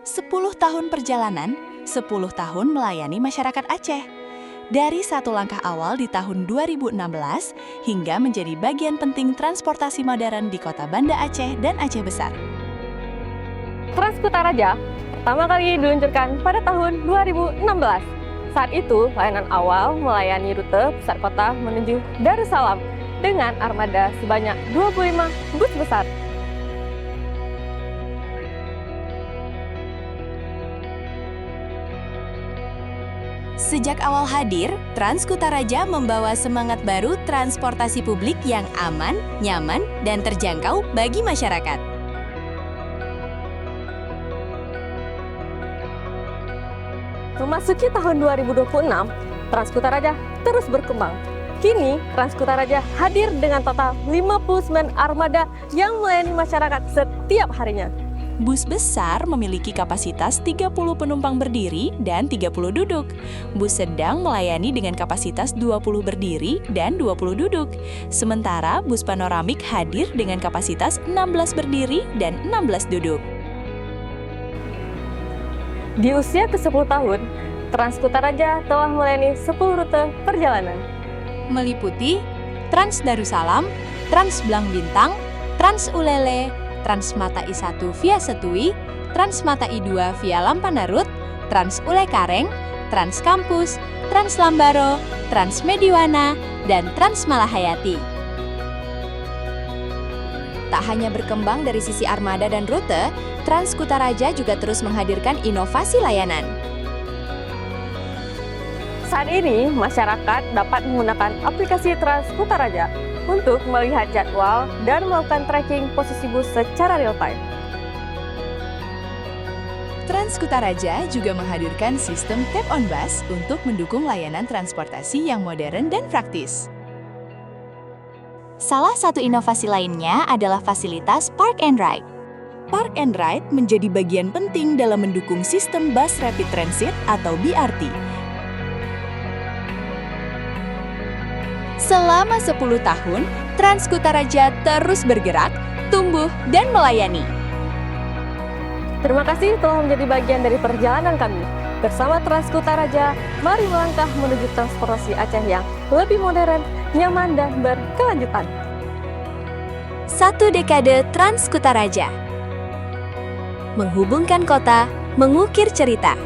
10 tahun perjalanan, 10 tahun melayani masyarakat Aceh. Dari satu langkah awal di tahun 2016 hingga menjadi bagian penting transportasi modern di kota Banda Aceh dan Aceh Besar. Transkutaraja pertama kali diluncurkan pada tahun 2016. Saat itu, layanan awal melayani rute pusat kota menuju Darussalam dengan armada sebanyak 25 bus besar. Sejak awal hadir, Transkutaraja membawa semangat baru transportasi publik yang aman, nyaman, dan terjangkau bagi masyarakat. Memasuki tahun 2026, Transkutaraja terus berkembang. Kini, Transkutaraja hadir dengan total 59 armada yang melayani masyarakat setiap harinya. Bus besar memiliki kapasitas 30 penumpang berdiri dan 30 duduk. Bus sedang melayani dengan kapasitas 20 berdiri dan 20 duduk. Sementara bus panoramik hadir dengan kapasitas 16 berdiri dan 16 duduk. Di usia ke-10 tahun, Transkutaraja telah melayani 10 rute perjalanan. Meliputi Trans Darussalam, Trans Blang Bintang, Trans Ulele, Trans Mata I1 via Setui, Trans Mata I2 via Lampanarut, Trans Ule Kareng, Trans Kampus, Trans Lambaro, Trans Mediwana, dan Trans Malahayati. Tak hanya berkembang dari sisi armada dan rute, Transkutaraja juga terus menghadirkan inovasi layanan. Saat ini, masyarakat dapat menggunakan aplikasi Transkutaraja untuk melihat jadwal dan melakukan tracking posisi bus secara real-time. Transkutaraja juga menghadirkan sistem tap on bus untuk mendukung layanan transportasi yang modern dan praktis. Salah satu inovasi lainnya adalah fasilitas Park and Ride. Park and Ride menjadi bagian penting dalam mendukung sistem bus rapid transit atau BRT. Selama 10 tahun, Transkutaraja terus bergerak, tumbuh, dan melayani. Terima kasih telah menjadi bagian dari perjalanan kami. Bersama Transkutaraja, mari melangkah menuju transportasi Aceh yang lebih modern, nyaman, dan berkelanjutan. 1 dekade Transkutaraja. Menghubungkan kota, mengukir cerita.